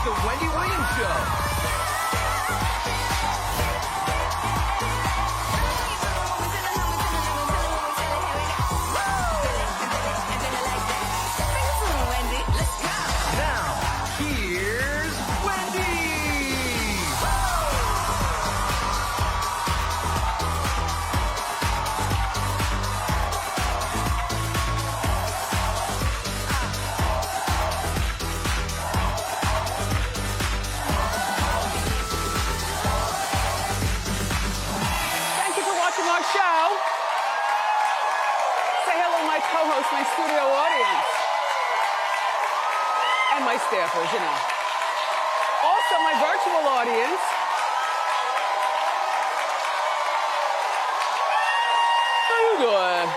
The Wendy Williams Show. My studio audience and my staffers, you know. Also my virtual audience. How you doing?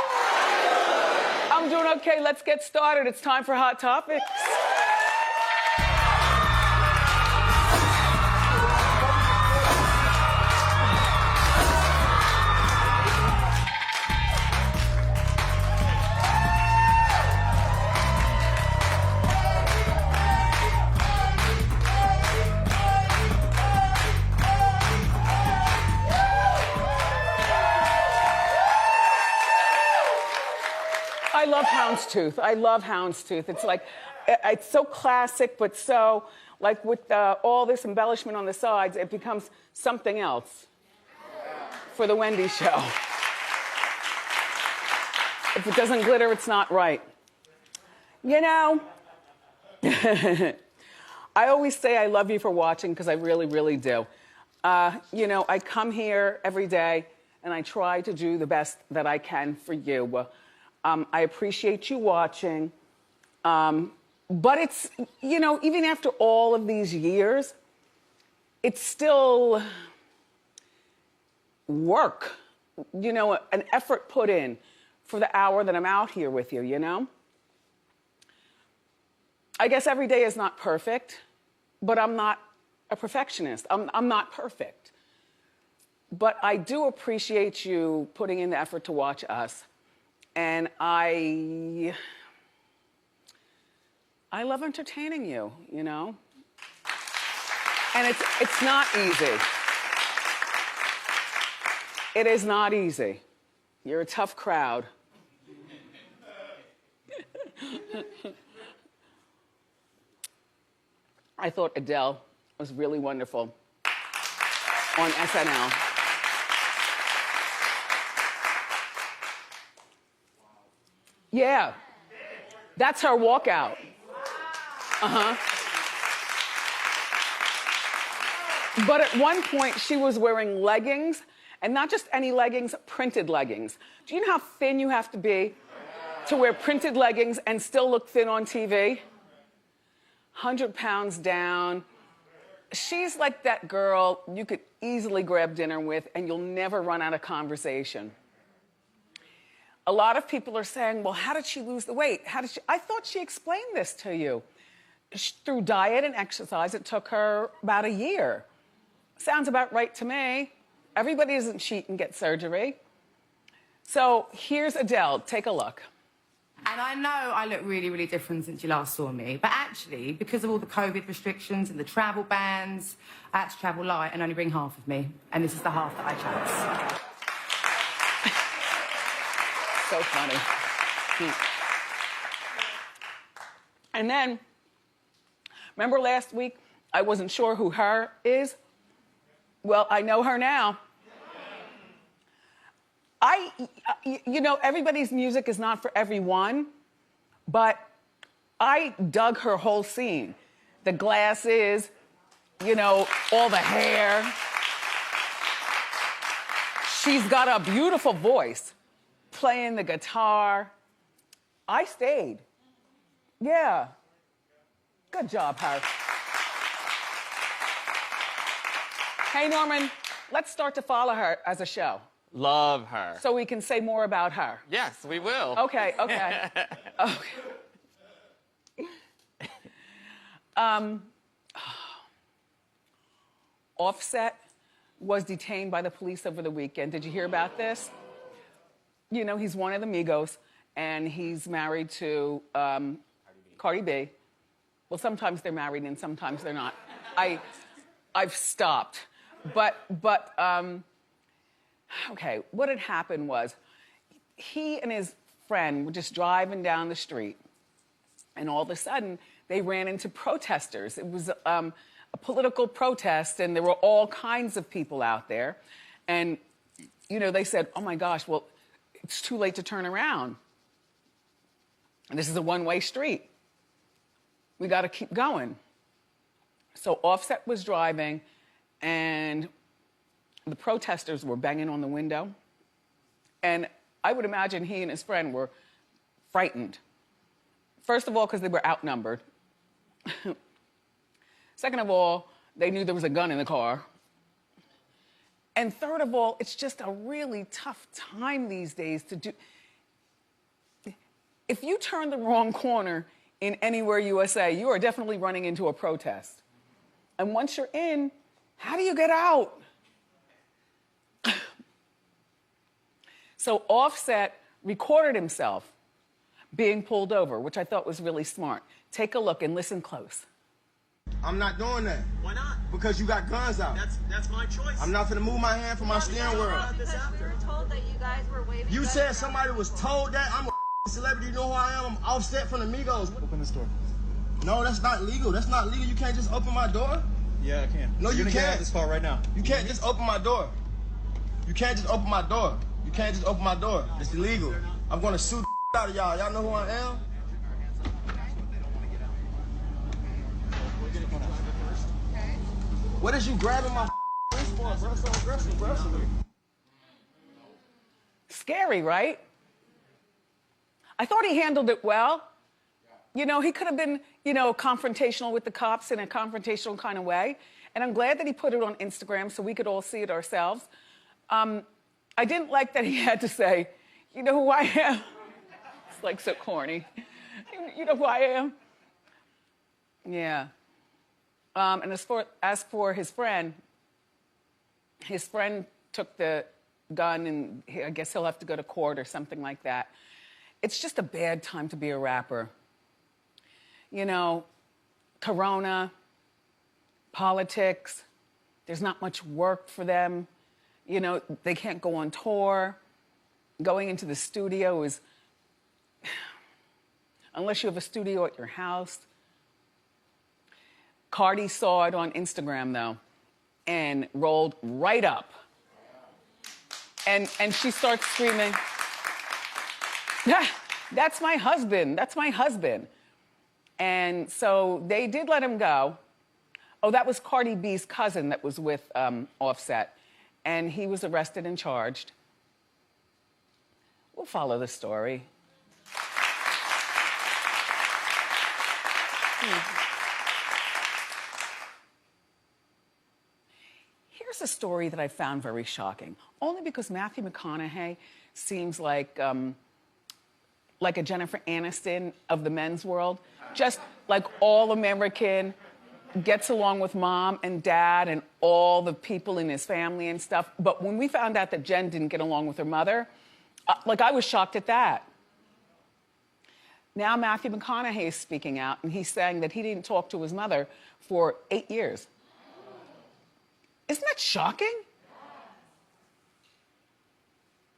I'm doing okay. Let's get started. It's time for Hot Topics. I love houndstooth. I love houndstooth. It's like, it's so classic, but so, like with all this embellishment on the sides, it becomes something else for the Wendy show. If it doesn't glitter, it's not right. You know, I always say I love you for watching because I really, really do. You know, I come here every day and I try to do the best that I can for you. I appreciate you watching, but it's, you know, even after all of these years, it's still work, you know, an effort put in for the hour that I'm out here with you, you know? I guess every day is not perfect, but I'm not a perfectionist. I'm not perfect. But I do appreciate you putting in the effort to watch us. And I love entertaining you, you know? And it's not easy. It is not easy. You're a tough crowd. I thought Adele was really wonderful on SNL. Yeah, that's her walkout. But at one point, she was wearing leggings, and not just any leggings, printed leggings. Do you know how thin you have to be to wear printed leggings and still look thin on TV? 100 pounds down. She's like that girl you could easily grab dinner with, and you'll never run out of conversation. A lot of people are saying, well, how did she lose the weight? I thought she explained this to you. Through diet and exercise, it took her about a year. Sounds about right to me. Everybody doesn't cheat and get surgery. So here's Adele. Take a look. And I know I look really, really different since you last saw me. But actually, because of all the COVID restrictions and the travel bans, I had to travel light and only bring half of me. And this is the half that I chose. So funny. And then, remember last week, I wasn't sure who her is? Well, I know her now. You know, everybody's music is not for everyone, but I dug her whole scene. The glasses, you know, all the hair. She's got a beautiful voice. Playing the guitar. I stayed. Yeah. Good job, her. Hey, Norman, let's start to follow her as a show. Love her. So we can say more about her. Yes, we will. Okay. Offset was detained by the police over the weekend. Did you hear about this? You know, he's one of the Migos, and he's married to Cardi B. Well, sometimes they're married and sometimes they're not. I've stopped. Okay, what had happened was he and his friend were just driving down the street, and all of a sudden they ran into protesters. It was a political protest, and there were all kinds of people out there. And, you know, they said, oh my gosh, well, it's too late to turn around. And this is a one-way street. We got to keep going. So Offset was driving, and the protesters were banging on the window. And I would imagine he and his friend were frightened. First of all, because they were outnumbered. Second of all, they knew there was a gun in the car. And third of all, it's just a really tough time these days to do. If you turn the wrong corner in anywhere USA, you are definitely running into a protest. And once you're in, how do you get out? So Offset recorded himself being pulled over, which I thought was really smart. Take a look and listen close. I'm not doing that. Why not? Because you got guns out. That's my choice. I'm not gonna move my hand from my steering wheel. Because we were told that you guys were waving. You said somebody was told that? I'm a celebrity. You know who I am? I'm Offset from the Migos. Open this door. No, that's not legal. That's not legal. You can't just open my door. Yeah, I can. No, you You're gonna get out can't. of this car right now. You can't just open my door. You can't just open my door. You can't just open my door. It's illegal. I'm gonna sue the out of y'all. Y'all know who I am? What is you grabbing my wrist for, bro? So aggressive, bro. Scary, right? I thought he handled it well. You know, he could have been, you know, confrontational with the cops in a confrontational kind of way. And I'm glad that he put it on Instagram so we could all see it ourselves. I didn't like that he had to say, you know who I am? It's like so corny. You know who I am? Yeah. And as for his friend took the gun and I guess he'll have to go to court or something like that. It's just a bad time to be a rapper. You know, Corona, politics, there's not much work for them. You know, they can't go on tour. Going into the studio is, unless you have a studio at your house. Cardi saw it on Instagram, though, and rolled right up. And she starts screaming, that's my husband, that's my husband. And so they did let him go. Oh, that was Cardi B's cousin that was with Offset. And he was arrested and charged. We'll follow the story. Here's a story that I found very shocking, only because Matthew McConaughey seems like a Jennifer Aniston of the men's world, just like all American, gets along with mom and dad and all the people in his family and stuff. But when we found out that Jen didn't get along with her mother, I was shocked at that. Now Matthew McConaughey is speaking out, and he's saying that he didn't talk to his mother for 8 years. Isn't that shocking?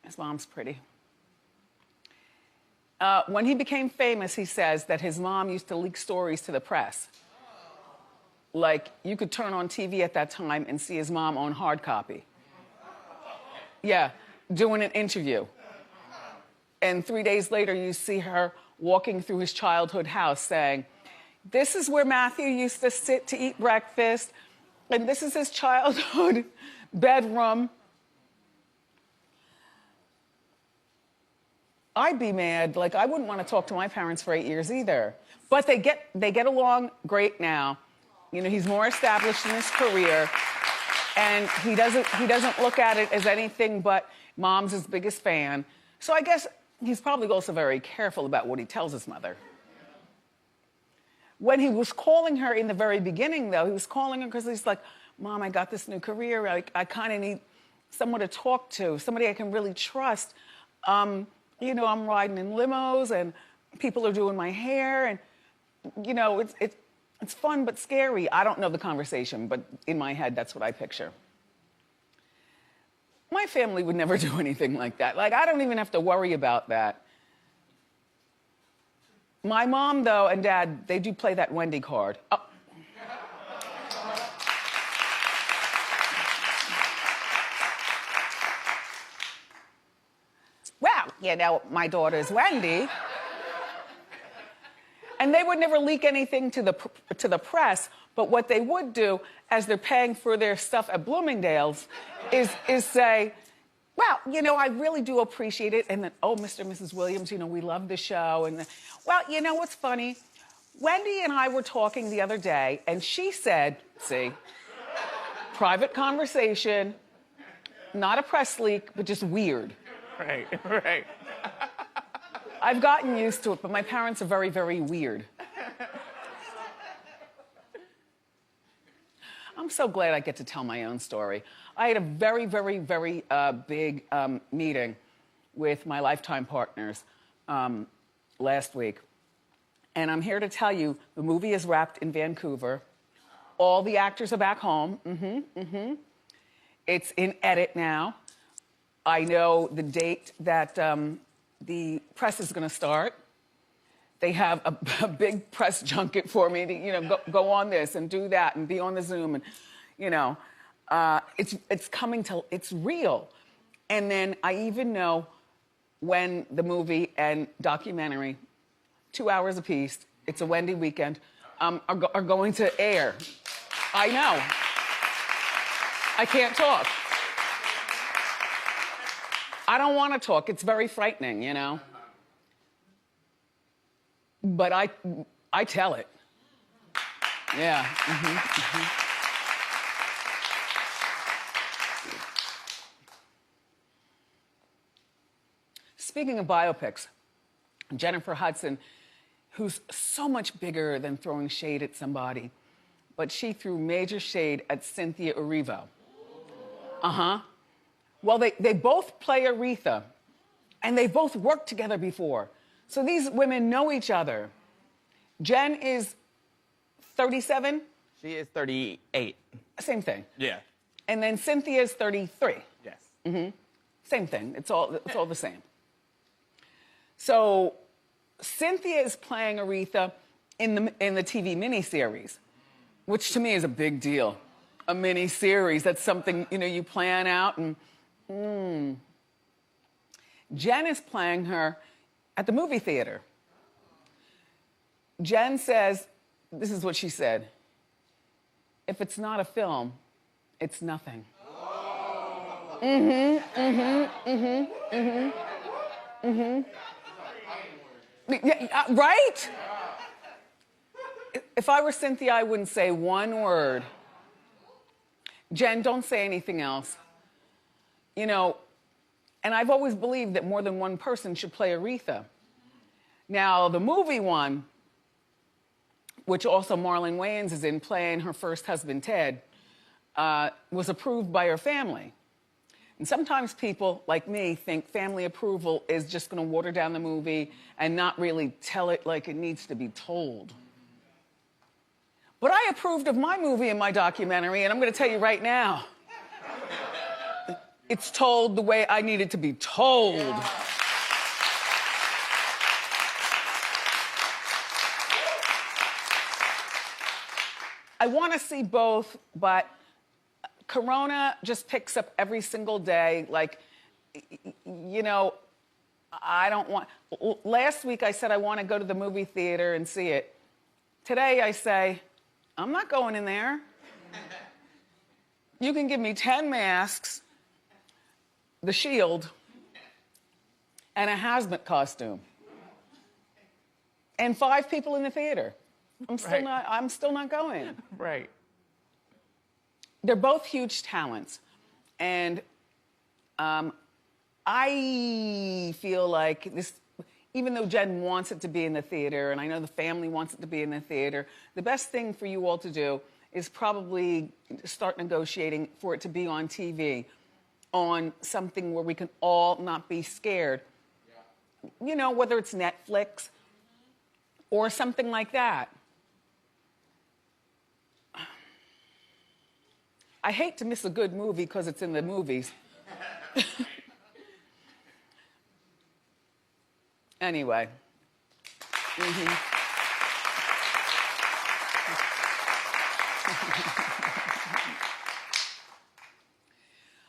His mom's pretty. When he became famous, he says that his mom used to leak stories to the press. Like, you could turn on TV at that time and see his mom on hard copy. Yeah, doing an interview. And 3 days later, you see her walking through his childhood house saying, this is where Matthew used to sit to eat breakfast, and this is his childhood bedroom. I'd be mad. Like, I wouldn't want to talk to my parents for 8 years either. But they get along great now. You know, he's more established in his career, and he doesn't look at it as anything but mom's his biggest fan. So I guess he's probably also very careful about what he tells his mother. When he was calling her in the very beginning, though, he was calling her because he's like, Mom, I got this new career. I kind of need someone to talk to, somebody I can really trust. You know, I'm riding in limos, and people are doing my hair, and, you know, It's fun but scary. I don't know the conversation, but in my head, that's what I picture. My family would never do anything like that. Like, I don't even have to worry about that. My mom, though, and dad, they do play that Wendy card. Oh. Well, you know, my daughter's Wendy. And they would never leak anything to the press, but what they would do as they're paying for their stuff at Bloomingdale's is say, well, you know, I really do appreciate it. And then, oh, Mr. and Mrs. Williams, you know, we love the show. And well, you know what's funny? Wendy and I were talking the other day, and she said, see, private conversation, not a press leak, but just weird. Right, right. I've gotten used to it, but my parents are very, very weird. I'm so glad I get to tell my own story. I had a very, very, very big meeting with my lifetime partners last week. And I'm here to tell you, the movie is wrapped in Vancouver. All the actors are back home. It's in edit now. I know the date that the press is going to start. They have a big press junket for me to, you know, go on this and do that and be on the Zoom and, you know, it's coming to, it's real. And then I even know when the movie and documentary, 2 hours apiece, it's a Wendy weekend, are going to air. I know. I can't talk. I don't want to talk. It's very frightening, you know. But I tell it. Yeah. Speaking of biopics, Jennifer Hudson, who's so much bigger than throwing shade at somebody, but she threw major shade at Cynthia Erivo. Well, they both play Aretha, and they both worked together before. So these women know each other. Jen is 37? She is 38. Same thing. Yeah. And then Cynthia is 33. Yes. Same thing. It's all the same. So Cynthia is playing Aretha in the TV miniseries, which to me is a big deal. A miniseries, that's something, you know, you plan out and Jen is playing her at the movie theater. Jen says, this is what she said, if it's not a film, it's nothing. Yeah, right? If I were Cynthia, I wouldn't say one word. Jen, don't say anything else. You know, and I've always believed that more than one person should play Aretha. Now, the movie one, which also Marlon Wayans is in, playing her first husband, Ted, was approved by her family. And sometimes people, like me, think family approval is just going to water down the movie and not really tell it like it needs to be told. But I approved of my movie and my documentary, and I'm going to tell you right now, it's told the way I need it to be told. I want to see both, but Corona just picks up every single day. Like, you know, I don't want... Last week I said I want to go to the movie theater and see it. Today I say, I'm not going in there. You can give me 10 masks, the shield, and a hazmat costume. And 5 people in the theater. I'm still not going. Right. They're both huge talents. And I feel like this, even though Jen wants it to be in the theater, and I know the family wants it to be in the theater, the best thing for you all to do is probably start negotiating for it to be on TV, on something where we can all not be scared. Yeah. You know, whether it's Netflix or something like that. I hate to miss a good movie because it's in the movies. Anyway.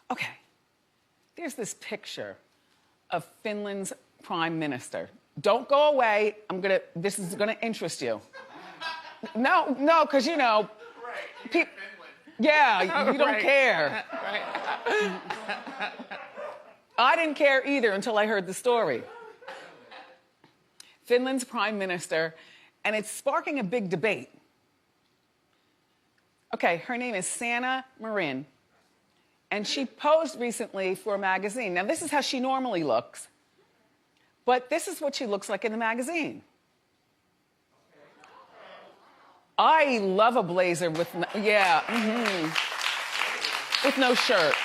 Okay. There's this picture of Finland's prime minister. Don't go away. This is gonna interest you. No, because you know, yeah, you don't care. I didn't care either until I heard the story. Finland's prime minister, and it's sparking a big debate. Okay, her name is Sanna Marin, and she posed recently for a magazine. Now, this is how she normally looks, but this is what she looks like in the magazine. I love a blazer with, with no shirt.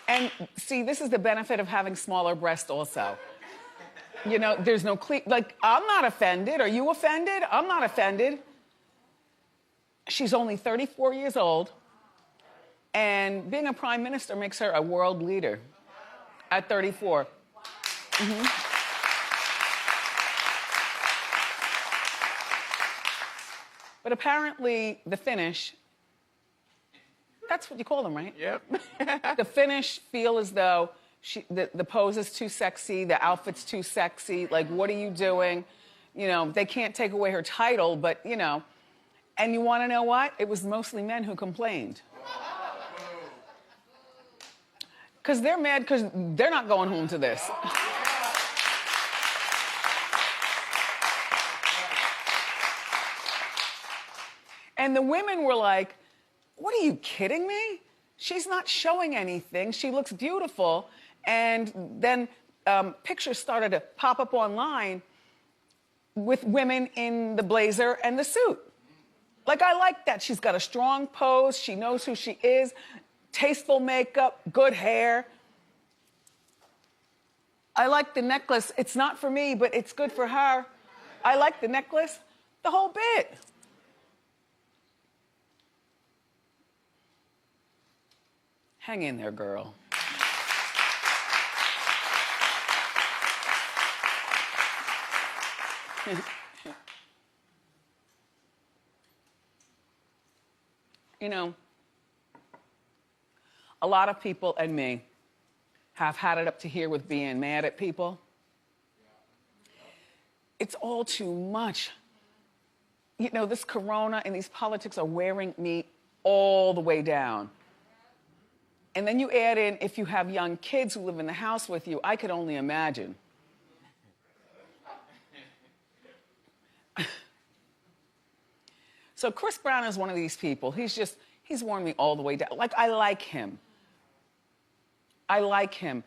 And see, this is the benefit of having smaller breasts also. You know, there's no like, I'm not offended. Are you offended? I'm not offended. She's only 34 years old, and being a prime minister makes her a world leader at 34. But apparently, the Finnish, that's what you call them, right? Yep. The Finnish feel as though the pose is too sexy, the outfit's too sexy. Like, what are you doing? You know, they can't take away her title, but, you know. And you want to know what? It was mostly men who complained. Because they're mad because they're not going home to this. And the women were like, what are you kidding me? She's not showing anything. She looks beautiful. And then pictures started to pop up online with women in the blazer and the suit. Like, I like that. She's got a strong pose. She knows who she is. Tasteful makeup, good hair. I like the necklace. It's not for me, but it's good for her. I like the necklace, the whole bit. Hang in there, girl. You know, a lot of people and me have had it up to here with being mad at people. It's all too much. You know, this corona and these politics are wearing me all the way down. And then you add in, if you have young kids who live in the house with you, I could only imagine. So Chris Brown is one of these people. He's worn me all the way down. Like, I like him. I like him.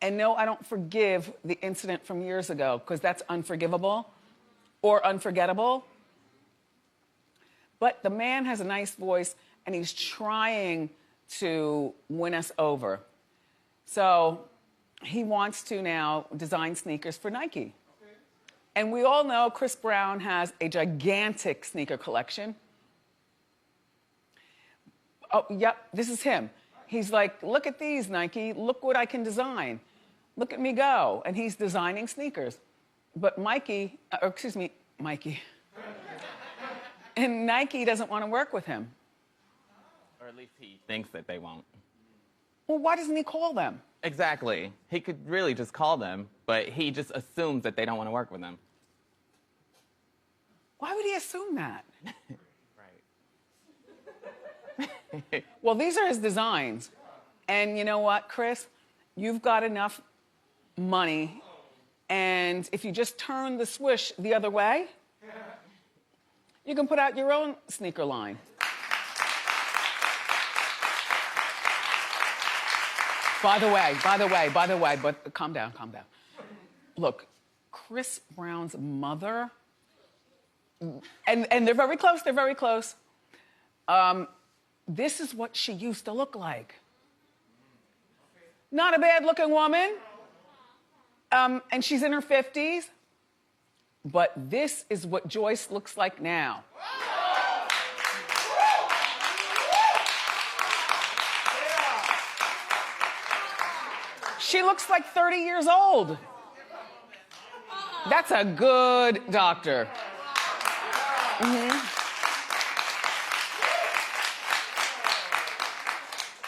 And no, I don't forgive the incident from years ago, because that's unforgivable or unforgettable. But the man has a nice voice, and he's trying to win us over. So he wants to now design sneakers for Nike. And we all know Chris Brown has a gigantic sneaker collection. Oh, yep, this is him. He's like, look at these, Nike. Look what I can design. Look at me go. And he's designing sneakers. But Mikey. And Nike doesn't want to work with him. Or at least he thinks that they won't. Well, why doesn't he call them? Exactly. He could really just call them, but he just assumes that they don't want to work with him. Why would he assume that? Right. Well, these are his designs. And you know what, Chris? You've got enough money, and if you just turn the swoosh the other way, you can put out your own sneaker line. By the way, but calm down. Look, Chris Brown's mother, and they're very close, this is what she used to look like. Not a bad looking woman, and she's in her 50s, but this is what Joyce looks like now. She looks like 30 years old. That's a good doctor.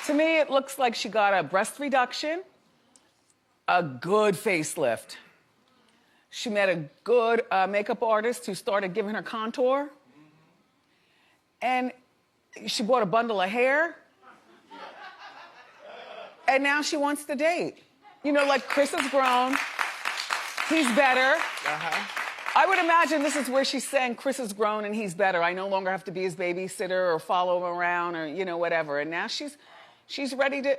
To me, it looks like she got a breast reduction, a good facelift. She met a good makeup artist who started giving her contour. And she bought a bundle of hair. And now she wants to date. You know, like Chris has grown. He's better. I would imagine this is where she's saying Chris has grown and he's better. I no longer have to be his babysitter or follow him around or, you know, whatever. And now she's ready to,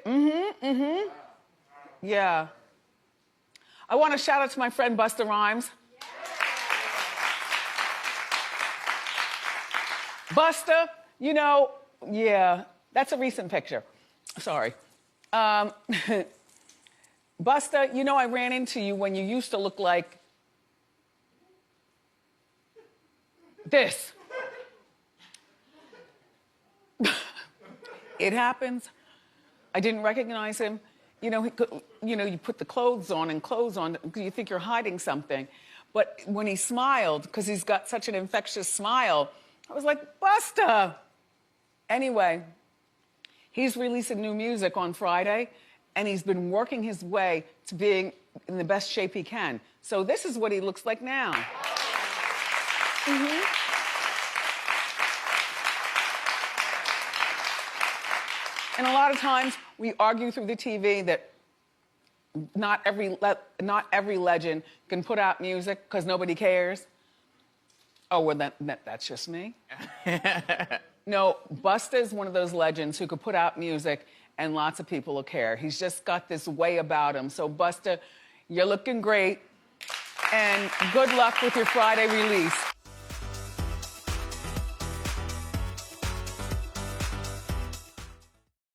yeah. I want to shout out to my friend Busta Rhymes. Busta, you know, yeah, that's a recent picture. Sorry. Busta, you know, I ran into you when you used to look like this. It happens. I didn't recognize him. You know, you put the clothes on because you think you're hiding something. But when he smiled, because he's got such an infectious smile, I was like, Busta. Anyway, he's releasing new music on Friday, and he's been working his way to being in the best shape he can. So this is what he looks like now. And a lot of times we argue through the TV that not every legend can put out music because nobody cares. Oh, well, that's just me. No, Busta is one of those legends who could put out music and lots of people will care. He's just got this way about him. So Busta, you're looking great and good luck with your Friday release.